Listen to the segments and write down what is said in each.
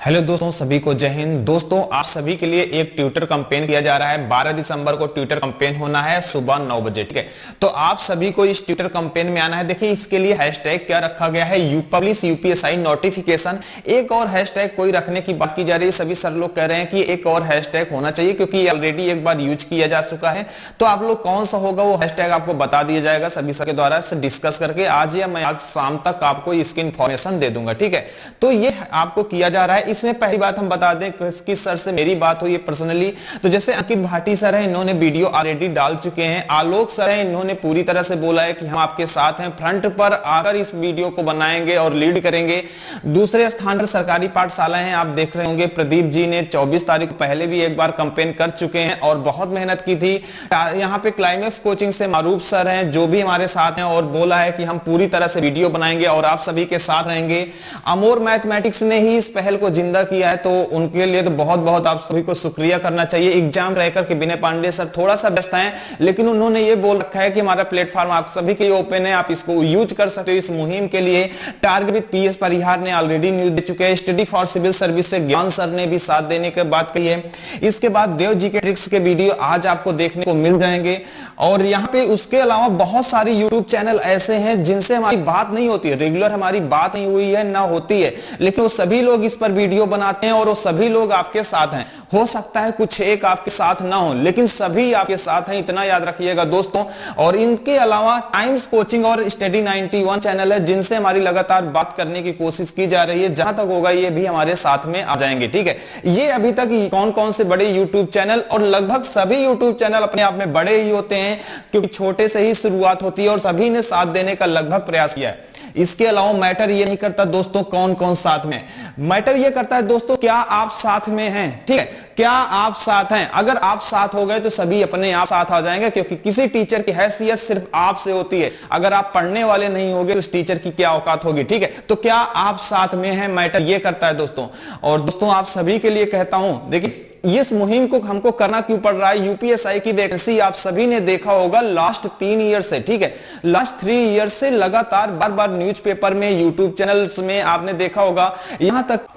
Hello दोस्तों, सभी को जय हिंद। दोस्तों, आप सभी के लिए एक ट्विटर कैंपेन किया जा रहा है। 12 दिसंबर को ट्विटर कैंपेन होना है सुबह 9 बजे। ठीक है, तो आप सभी को इस ट्विटर कैंपेन में आना है। देखिए, इसके लिए हैशटैग क्या रखा गया है, पब्लिश यूपीएसआई नोटिफिकेशन। एक और हैशटैग कोई रखने की बात की जा रही है। सभी सर लोग कह रहे हैं कि एक और हैशटैग होना चाहिए क्योंकि ऑलरेडी एक बार यूज किया जा चुका है। तो आप लोग कौन सा होगा वो हैशटैग आपको बता दिया जाएगा सभी सर के द्वारा से डिस्कस करके आज, या मैं आज शाम तक आपको इसकी इंफॉर्मेशन दे दूंगा। ठीक है, तो ये आपको किया जा रहा है। इसमें पहली बात हम बता दें, किस सर से मेरी बात हुई है पर्सनली, तो जैसे अंकित भाटी सर है, इन्होंने वीडियो ऑलरेडी डाल चुके हैं। आलोक सर है, इन्होंने पूरी तरह से बोला है कि हम आपके साथ हैं, फ्रंट पर आकर इस वीडियो को बनाएंगे और लीड करेंगे। दूसरे स्थान पर सरकारी पाठशाला हैं, आप देख रहे होंगे प्रदीप जी ने 24 तारीख पहले भी एक बार कैंपेन कर चुके हैं और बहुत मेहनत की थी। यहाँ पे क्लाइमेक्स कोचिंग से मारूफ सर हैं, जो भी हमारे साथ हैं, और बोला है कि हम पूरी तरह से वीडियो बनाएंगे और आप सभी के साथ रहेंगे। अमोर मैथमेटिक्स ने ही इस पहल को जिंदा किया है, तो उनके लिए तो बहुत बहुत आप सभी को शुक्रिया करना चाहिए। एग्जाम रहकर के विनय पांडे सर थोड़ा सा व्यस्त हैं, लेकिन उन्होंने ये बोल रखा है कि हमारा प्लेटफॉर्म आप सभी के लिए ओपन है, आप इसको यूज कर सकते हो इस मुहिम के लिए। टारगेट विद पीएस परिहार ने ऑलरेडी न्यूज दे चुके हैं। स्टडी फॉर सिविल सर्विस से ज्ञान सर ने भी साथ देने की बात कही है। इसके बाद देव जी के ट्रिक्स के वीडियो आज आपको देखने को मिल जाएंगे। और यहाँ पे उसके अलावा बहुत सारे यूट्यूब चैनल ऐसे हैं जिनसे हमारी बात नहीं होती है, रेगुलर हमारी बात नहीं हुई है ना होती है, लेकिन वो सभी लोग इस पर वीडियो बनाते हैं और वो सभी लोग आपके साथ हैं। हो सकता है कुछ एक आपके साथ ना हो, लेकिन सभी आपके साथ हैं, इतना याद रखिएगा दोस्तों। और इनके अलावा टाइम्स कोचिंग और स्टडी 91 चैनल है, जिनसे हमारी लगातार बात करने की कोशिश की जा रही है। जहां तक होगा ये भी हमारे साथ में आ जाएंगे। ठीक है, ये अभी तक कौन कौन से बड़े यूट्यूब चैनल, और लगभग सभी यूट्यूब चैनल अपने आप में बड़े ही होते हैं क्योंकि छोटे से ही शुरुआत होती है और सभी ने साथ देने का लगभग प्रयास किया है। इसके अलावा मैटर ये नहीं करता दोस्तों कौन कौन साथ में, मैटर ये करता है दोस्तों क्या आप साथ में हैं। ठीक है, क्या आप साथ हैं। अगर आप साथ हो गए तो सभी अपने आप साथ आ जाएंगे, क्योंकि किसी टीचर की हैसियत सिर्फ आपसे होती है। अगर आप पढ़ने वाले नहीं होगे तो उस टीचर की क्या औकात होगी। ठीक है, तो क्या आप साथ में हैं, मैटर ये करता है दोस्तों। और दोस्तों आप सभी के लिए कहता हूं, देखिए इस मुहिम को हमको करना क्यों पड़ रहा है। यूपीएसआई की वैकेंसी आप सभी ने देखा होगा लास्ट 3 ईयर से, ठीक है, लास्ट 3 ईयर से लगातार बार बार न्यूज़पेपर में, यूट्यूब चैनल्स में आपने देखा होगा। यहां तक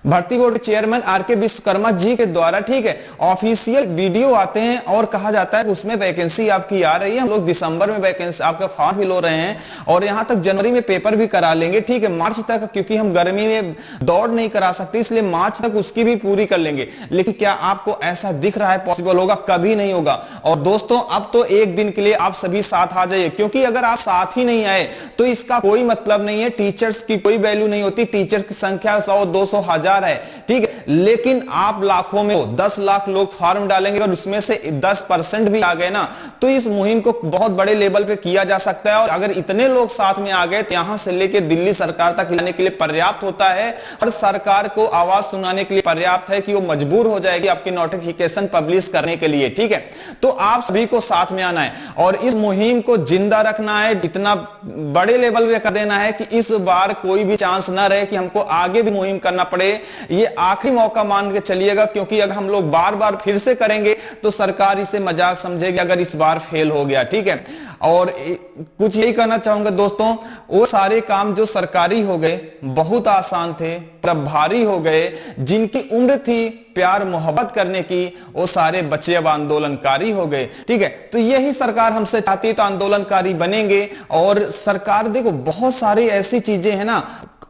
भर्ती board chairman R K Vishwakarma ji के द्वारा, ठीक है, ऑफिशियल वीडियो आते हैं और कहा जाता है कि उसमें वैकेंसी आपकी आ रही है, हम लोग दिसंबर में वैकेंसी आपका फॉर्म फिल हो रहे हैं और यहां तक जनवरी में पेपर भी करा लेंगे। ठीक है, मार्च तक, क्योंकि हम गर्मी में दौड़ नहीं करा सकते इसलिए मार्च तक उसकी भी पूरी कर लेंगे। लेकिन क्या आपको ऐसा दिख रहा है पॉसिबल होगा? कभी नहीं होगा। और दोस्तों अब तो एक दिन के लिए आप सभी साथ आ जाइए, क्योंकि अगर आप साथ ही नहीं आए तो इसका कोई मतलब नहीं है। टीचर्स की कोई वैल्यू नहीं होती, टीचर की संख्या 100, 200, 1000 है, ठीक है, लेकिन आप लाखों में 10 लाख लोग फॉर्म डालेंगे और उसमें से 10% भी आ गए ना, तो इस मुहिम को बहुत बड़े लेवल पे किया जा सकता है। और अगर इतने लोग साथ में आ गए तो यहां से लेकर दिल्ली सरकार तक लाने के लिए पर्याप्त होता है, और सरकार को आवाज सुनाने के लिए पर्याप्त है कि वो मजबूर हो जाएगी आपकी नोटिफिकेशन पब्लिश करने के लिए। ठीक है, तो आप सभी को साथ में आना है और इस मुहिम को जिंदा रखना है, इतना बड़े लेवल पे कर देना है कि इस बार कोई भी चांस ना रहे कि हमको आगे भी मुहिम करना पड़े। ये आखिरी मौका मान के चलिएगा, क्योंकि अगर हम लोग बार बार फिर से करेंगे तो सरकार इसे मजाक समझेगी अगर इस बार फेल हो गया। ठीक है, और कुछ यही कहना चाहूंगा दोस्तों, वो सारे काम जो सरकारी हो गए बहुत आसान थे, प्रभारी हो गए, जिनकी उम्र थी प्यार मोहब्बत करने की, वो सारे बच्चे अब आंदोलनकारी हो गए। ठीक है, तो यही सरकार हमसे चाहती है तो आंदोलनकारी बनेंगे। और सरकार देखो बहुत सारी ऐसी चीजें हैं ना,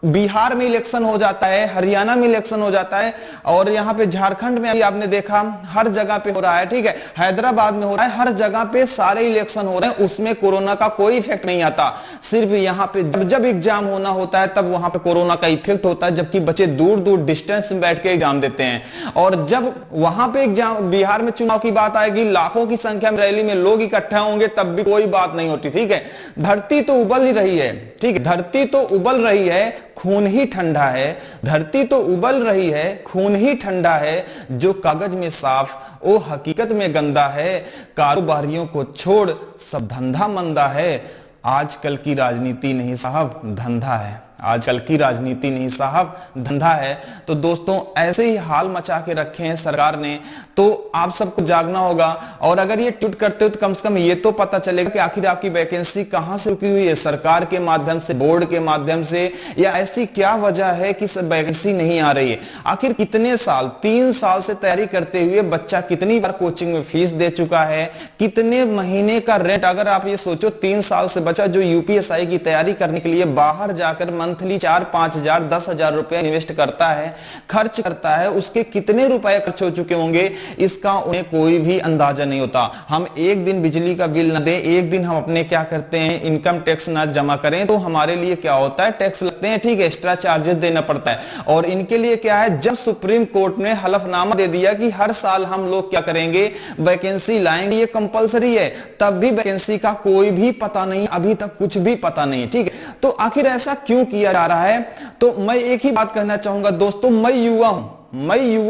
बिहार में इलेक्शन हो जाता है, हरियाणा में इलेक्शन हो जाता है, और यहाँ पे झारखंड में भी आपने देखा हर जगह पे हो रहा है। ठीक है, हैदराबाद में हो रहा है, हर जगह पे सारे इलेक्शन हो रहे हैं, उसमें कोरोना का कोई इफेक्ट नहीं आता। सिर्फ यहाँ पे जब एग्जाम होना होता है तब वहां पे कोरोना का इफेक्ट होता है, जबकि बच्चे दूर दूर डिस्टेंस में बैठ के एग्जाम देते हैं। और जब वहां पे एग्जाम, बिहार में चुनाव की बात आएगी, लाखों की संख्या में रैली में लोग इकट्ठा होंगे, तब भी कोई बात नहीं होती। ठीक है, धरती तो उबल ही रही है, ठीक है, धरती तो उबल रही है, खून ही ठंडा है, धरती तो उबल रही है, खून ही ठंडा है, जो कागज में साफ वो हकीकत में गंदा है, कारोबारियों को छोड़ सब धंधा मंदा है, आजकल की राजनीति नहीं साहब धंधा है। आजकल की राजनीति नहीं साहब, धंधा है। तो दोस्तों ऐसे ही हाल मचा के रखे हैं सरकार ने, तो आप सबको जागना होगा। और अगर ये ट्वीट करते हो तो कम से कम ये तो पता चलेगा कि आखिर आपकी वैकेंसी कहां से रुकी हुई है, सरकार के माध्यम से, बोर्ड के माध्यम से, या ऐसी क्या वजह है कि वैकेंसी नहीं आ रही है। आखिर कितने साल, 3 साल से तैयारी करते हुए बच्चा कितनी बार कोचिंग में फीस दे चुका है, कितने महीने का रेंट। अगर आप ये सोचो 3 साल से बच्चा जो यूपीएसआई की तैयारी करने के लिए बाहर जाकर मंथली 4-5 हजार 10 हजार रुपए इन्वेस्ट करता है, खर्च करता है, उसके कितने रुपए खर्च हो चुके होंगे इसका उन्हें कोई भी अंदाजा नहीं होता। हम एक दिन बिजली का बिल न दें, एक दिन हम अपने क्या करते हैं इनकम टैक्स ना जमा करें तो हमारे लिए क्या होता है, टैक्स लगते हैं, ठीक है, एक्स्ट्रा चार्जेस देना पड़ता है। और इनके लिए क्या है, जब सुप्रीम कोर्ट ने हलफनामा दे दिया कि हर साल हम लोग क्या करेंगे, वैकेंसी लाएंगे, ये कंपलसरी है, तब भी वैकेंसी का कोई भी पता नहीं, अभी तक कुछ भी पता नहीं, ठीक है। तो आखिर ऐसा क्यों किया जा रहा है? तो मैं एक ही बात कहना चाहूंगा दोस्तों, मैं युवा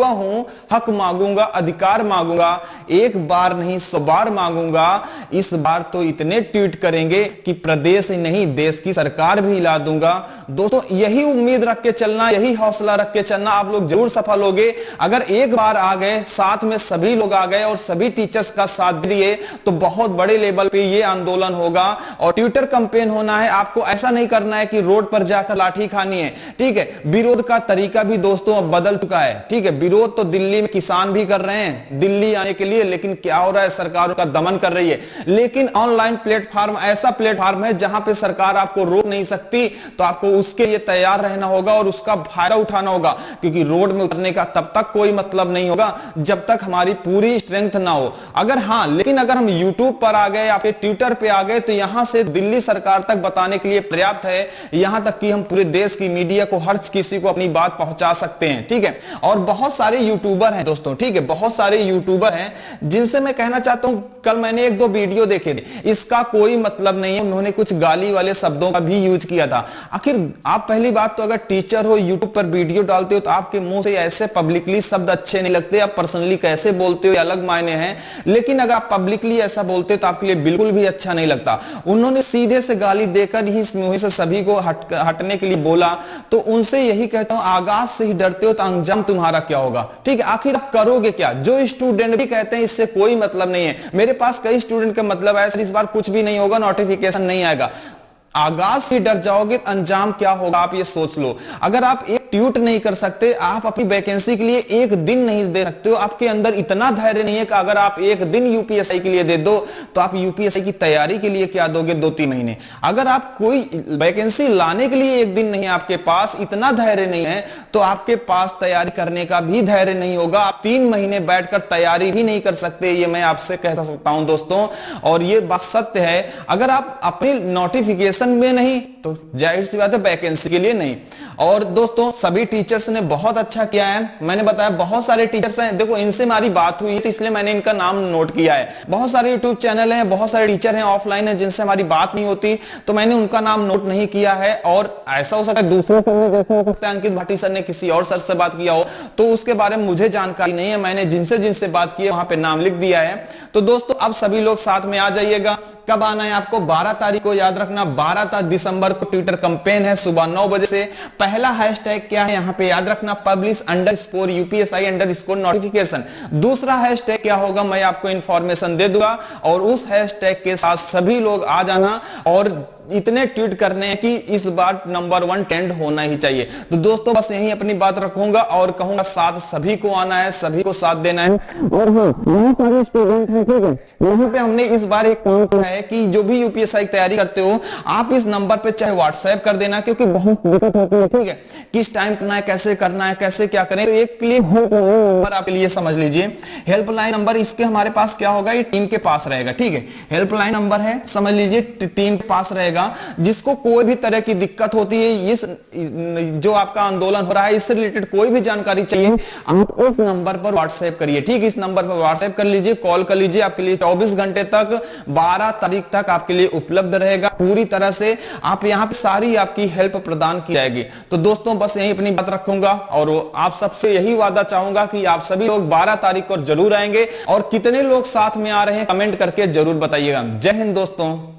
हूं, हक मांगूंगा, अधिकार मांगूंगा, एक बार नहीं 100 बार मांगूंगा। इस बार तो इतने ट्वीट करेंगे कि प्रदेश ही नहीं देश की सरकार भी हिला दूंगा। दोस्तों यही उम्मीद रख के चलना, यही हौसला रख के चलना, आप लोग जरूर सफल होगे। अगर एक बार आ गए, साथ में सभी लोग आ गए और सभी टीचर्स का साथ दिए तो बहुत बड़े लेवल पे ये आंदोलन होगा और ट्विटर कैंपेन होना है। आपको ऐसा नहीं करना है कि रोड पर जाकर लाठी खानी है, ठीक है। विरोध का तरीका भी दोस्तों अब बदल चुका है, ठीक है। विरोध तो दिल्ली में किसान भी कर रहे हैं दिल्ली आने के लिए, लेकिन क्या हो रहा है, सरकार का दमन कर रही है। लेकिन ऑनलाइन प्लेटफॉर्म ऐसा प्लेटफॉर्म है जहां पे सरकार आपको रोक नहीं सकती, तो आपको उसके लिए तैयार रहना होगा और उसका फायदा उठाना होगा, क्योंकि रोड में उतरने का तब तक कोई मतलब नहीं होगा जब तक हमारी पूरी स्ट्रेंथ ना हो। लेकिन अगर हम यूट्यूब पर आ गए या फिर ट्विटर पे आ गए तो यहां से दिल्ली सरकार तक बताने के लिए पर्याप्त है, यहां तक कि हम पूरे देश की मीडिया को, हर किसी को अपनी बात पहुंचा सकते हैं, ठीक है। और बहुत सारे यूट्यूबर हैं दोस्तों, ठीक है, बहुत सारे यूट्यूबर हैं जिनसे मैं कहना चाहता हूं, कल मैंने 1-2 वीडियो देखे थे, इसका कोई मतलब नहीं है, उन्होंने कुछ गाली वाले शब्दों का भी यूज किया था। आखिर आप पहली बात तो अगर टीचर हो, यूट्यूब पर वीडियो डालते हो तो आपके मुंह से ऐसे पब्लिकली शब्द अच्छे नहीं लगते। आप पर्सनली कैसे बोलते हो अलग मायने हैं, लेकिन अगर आप पब्लिकली ऐसा बोलते हो तो आपके लिए बिल्कुल भी अच्छा नहीं लगता। उन्होंने सीधे से गाली देकर ही इस मुंह से सभी को हटने के लिए बोला, तो उनसे यही कहता हूं, आगाज से ही डरते हो तो अंजाम तुम्हारा क्या होगा, ठीक है। आखिर आप करोगे क्या? जो स्टूडेंट भी कहते हैं इससे कोई मतलब नहीं है, मेरे पास कई स्टूडेंट का मतलब है, इस बार कुछ भी नहीं होगा, नोटिफिकेशन नहीं आएगा। आगाज से डर जाओगे तो अंजाम क्या होगा आप ये सोच लो। अगर आप एक ट्वीट नहीं कर सकते, आप अपनी वैकेंसी के लिए एक दिन नहीं दे सकते हो, आपके अंदर इतना धैर्य नहीं है कि अगर आप एक दिन यूपीएसआई के लिए दे दो तो आप यूपीएसआई की तैयारी के लिए क्या दोगे 2-3 महीने। अगर आप कोई वैकेंसी लाने के लिए एक दिन नहीं, आपके पास इतना धैर्य नहीं है, तो आपके पास तैयारी करने का भी धैर्य नहीं होगा। आप 3 महीने बैठकर तैयारी भी नहीं कर सकते, ये मैं आपसे कह सकता हूं दोस्तों, और ये बात सत्य है। अगर आप अपनी नोटिफिकेशन में नहीं तो जाहिर सी बात है वैकेंसी के लिए नहीं। और दोस्तों सभी टीचर्स ने बहुत अच्छा किया है, मैंने बताया बहुत सारे टीचर्स हैं, देखो इनसे हमारी बात हुई तो इसलिए मैंने इनका नाम नोट किया है। बहुत सारे यूट्यूब चैनल हैं, बहुत सारे टीचर हैं ऑफलाइन है जिनसे हमारी बात नहीं होती, तो मैंने उनका नाम नोट नहीं किया है। और ऐसा हो सकता है दूसरे जैसे हो सकता है अंकित भाटी सर ने किसी और सर से बात किया हो, तो उसके बारे में मुझे जानकारी नहीं है, मैंने जिनसे जिनसे बात की है वहां पे नाम लिख दिया है। तो दोस्तों अब सभी लोग साथ में आ जाइएगा। कब आना है आपको? 12 तारीख को, याद रखना 12 दिसंबर को ट्विटर कैंपेन है सुबह 9 बजे से। पहला हैशटैग क्या है यहाँ पे याद रखना, publish_UPSI_notification। दूसरा हैशटैग क्या होगा मैं आपको इंफॉर्मेशन दे दूंगा, और उस हैशटैग के साथ सभी लोग आ जाना और इतने ट्वीट करने हैं कि इस बार नंबर 1 ट्रेंड होना ही चाहिए। तो दोस्तों बस यही अपनी बात रखूंगा और कहूंगा साथ सभी को आना है, सभी को साथ देना है। और हाँ, बहुत सारे स्टूडेंट हैं, ठीक है, यहाँ पे हमने इस बार एक काम किया है कि जो भी यूपीएसआई की तैयारी करते हो आप इस नंबर पे चाहे व्हाट्सएप कर देना, क्योंकि बहुत दिक्कत होती है, ठीक है, किस टाइम करना है, कैसे करना है, कैसे क्या करें। तो एक के लिए हेल्पलाइन नंबर आपके लिए समझ लीजिए, हेल्पलाइन नंबर इसके हमारे पास क्या होगा, ये टीम के पास रहेगा, ठीक है। हेल्पलाइन नंबर है, समझ लीजिए टीम के पास रहेगा। जिसको कोई भी तरह की दिक्कत होती है, इस जो आपका आंदोलन हो रहा है इससे रिलेटेड कोई भी जानकारी चाहिए, आप उस नंबर पर व्हाट्सएप करिए, ठीक, इस नंबर पर व्हाट्सएप कर लीजिए, कॉल कर लीजिए। आपके लिए 24 घंटे तक 12 तारीख तक आपके लिए उपलब्ध रहेगा पूरी तरह से। आप यहां पे सारी आपकी हेल्प प्रदान की जाएगी। तो दोस्तों बस यही अपनी बात रखूंगा और आप सबसे यही वादा चाहूंगा कि आप सभी लोग 12 तारीख को जरूर आएंगे, और कितने लोग साथ में आ रहे हैं कमेंट करके जरूर बताइएगा। जय हिंद दोस्तों।